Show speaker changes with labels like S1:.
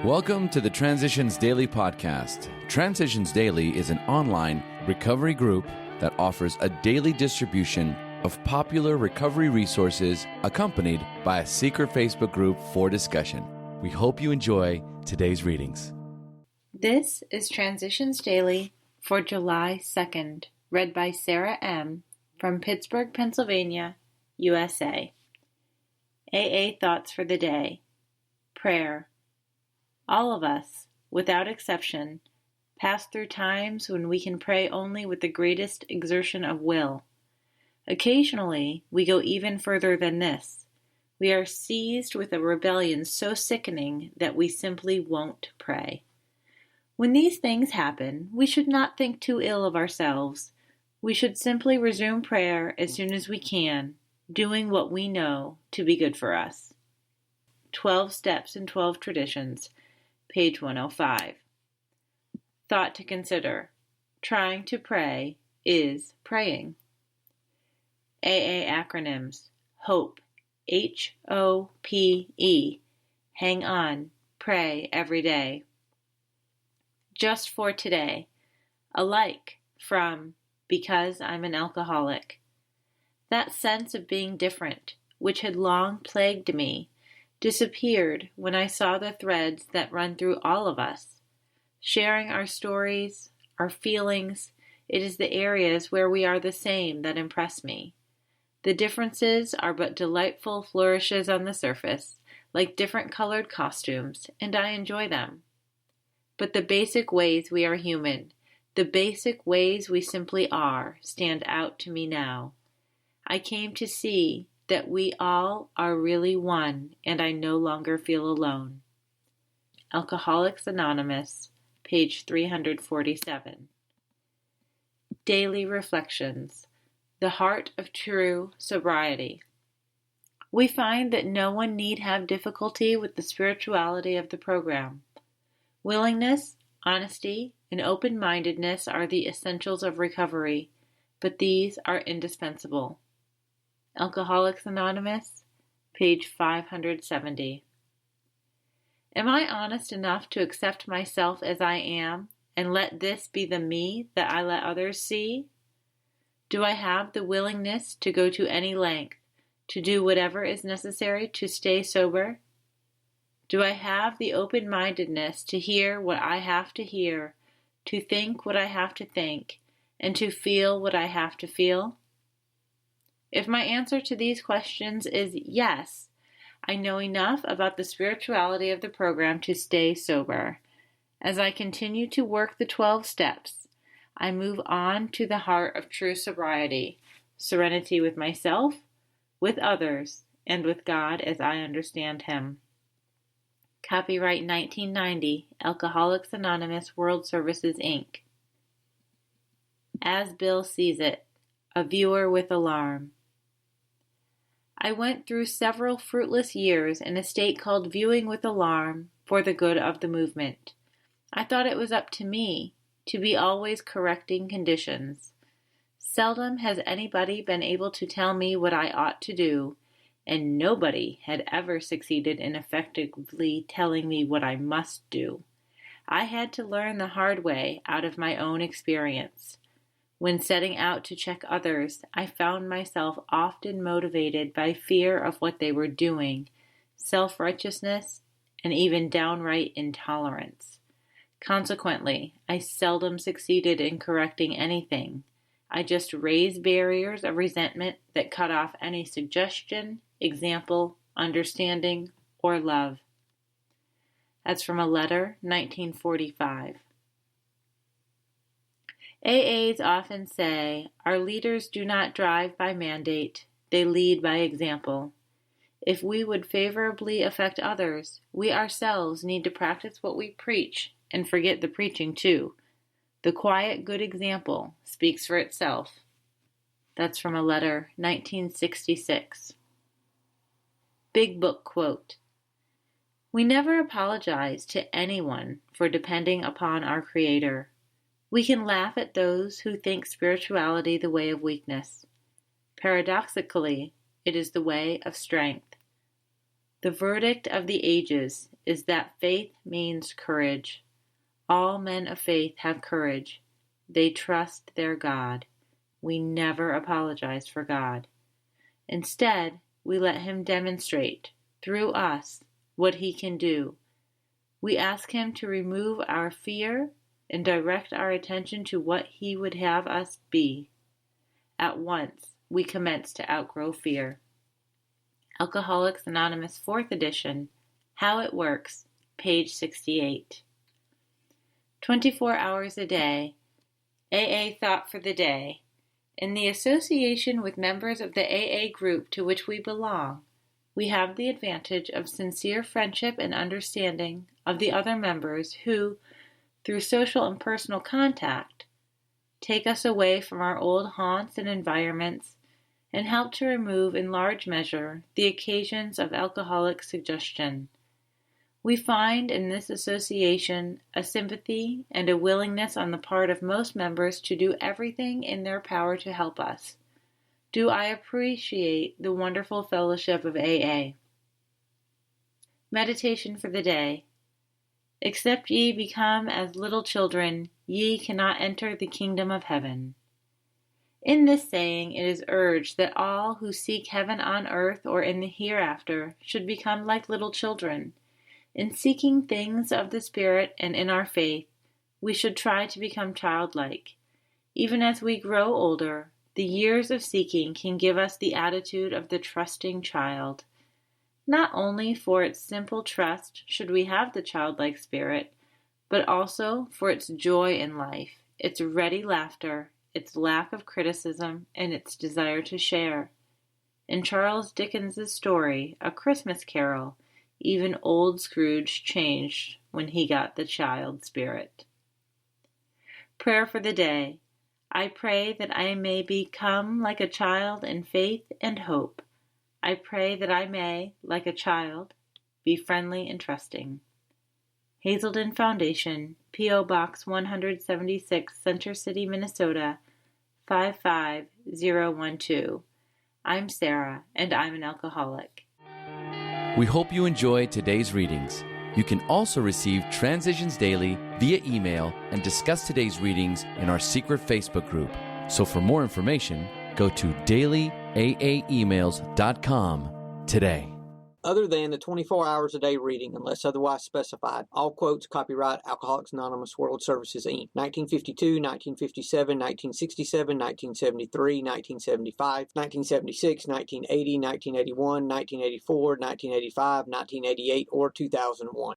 S1: Welcome to the Transitions Daily podcast. Transitions Daily is an online recovery group that offers a daily distribution of popular recovery resources accompanied by a secret Facebook group for discussion. We hope you enjoy today's readings.
S2: This is Transitions Daily for July 2nd, read by Sarah M. from Pittsburgh, Pennsylvania, USA. AA Thoughts for the Day. Prayer. All of us, without exception, pass through times when we can pray only with the greatest exertion of will. Occasionally, we go even further than this. We are seized with a rebellion so sickening that we simply won't pray. When these things happen, we should not think too ill of ourselves. We should simply resume prayer as soon as we can, doing what we know to be good for us. 12 Steps and 12 Traditions, page 105. Thought to consider. Trying to pray is praying. AA acronyms. HOPE, HOPE. Hang on. Pray every day. Just for today. Alike from Because I'm an Alcoholic. That sense of being different, which had long plagued me, disappeared when I saw the threads that run through all of us. Sharing our stories, our feelings, it is the areas where we are the same that impress me. The differences are but delightful flourishes on the surface, like different colored costumes, and I enjoy them. But the basic ways we are human, the basic ways we simply are, stand out to me now. I came to see that we all are really one, and I no longer feel alone. Alcoholics Anonymous, page 347. Daily Reflections. The Heart of True Sobriety. We find that no one need have difficulty with the spirituality of the program. Willingness, honesty, and open-mindedness are the essentials of recovery, but these are indispensable. Alcoholics Anonymous, page 570. Am I honest enough to accept myself as I am and let this be the me that I let others see? Do I have the willingness to go to any length, to do whatever is necessary to stay sober? Do I have the open-mindedness to hear what I have to hear, to think what I have to think, and to feel what I have to feel? If my answer to these questions is yes, I know enough about the spirituality of the program to stay sober. As I continue to work the 12 steps, I move on to the heart of true sobriety, serenity with myself, with others, and with God as I understand Him. Copyright 1990, Alcoholics Anonymous World Services, Inc. As Bill Sees It, a Viewer with Alarm. I went through several fruitless years in a state called viewing with alarm for the good of the movement. I thought it was up to me to be always correcting conditions. Seldom has anybody been able to tell me what I ought to do, and nobody had ever succeeded in effectively telling me what I must do. I had to learn the hard way out of my own experience. When setting out to check others, I found myself often motivated by fear of what they were doing, self-righteousness, and even downright intolerance. Consequently, I seldom succeeded in correcting anything. I just raised barriers of resentment that cut off any suggestion, example, understanding, or love. That's from a letter, 1945. AAs often say, our leaders do not drive by mandate, they lead by example. If we would favorably affect others, we ourselves need to practice what we preach and forget the preaching too. The quiet good example speaks for itself. That's from a letter, 1966. Big Book Quote. We never apologize to anyone for depending upon our Creator. We can laugh at those who think spirituality the way of weakness. Paradoxically, it is the way of strength. The verdict of the ages is that faith means courage. All men of faith have courage. They trust their God. We never apologize for God. Instead, we let Him demonstrate, through us, what He can do. We ask Him to remove our fear and direct our attention to what He would have us be. At once, we commence to outgrow fear. Alcoholics Anonymous 4th edition, How It Works, page 68. 24 hours a day, AA Thought for the Day. In the association with members of the AA group to which we belong, we have the advantage of sincere friendship and understanding of the other members who, through social and personal contact, take us away from our old haunts and environments and help to remove in large measure the occasions of alcoholic suggestion. We find in this association a sympathy and a willingness on the part of most members to do everything in their power to help us. Do I appreciate the wonderful fellowship of AA? Meditation for the day. Except ye become as little children, ye cannot enter the kingdom of heaven. In this saying it is urged that all who seek heaven on earth or in the hereafter should become like little children. In seeking things of the Spirit and in our faith, we should try to become childlike. Even as we grow older, the years of seeking can give us the attitude of the trusting child. Not only for its simple trust should we have the childlike spirit, but also for its joy in life, its ready laughter, its lack of criticism, and its desire to share. In Charles Dickens's story, A Christmas Carol, even old Scrooge changed when he got the child spirit. Prayer for the day. I pray that I may become like a child in faith and hope. I pray that I may, like a child, be friendly and trusting. Hazelden Foundation, P.O. Box 176, Center City, Minnesota, 55012. I'm Sarah, and I'm an alcoholic.
S1: We hope you enjoyed today's readings. You can also receive Transitions Daily via email and discuss today's readings in our secret Facebook group. So for more information, go to dailyaaemails.com today.
S3: Other than the 24 hours a day reading, unless otherwise specified, all quotes copyright Alcoholics Anonymous World Services, Inc. 1952, 1957, 1967, 1973, 1975, 1976, 1980, 1981, 1984, 1985, 1988, or 2001.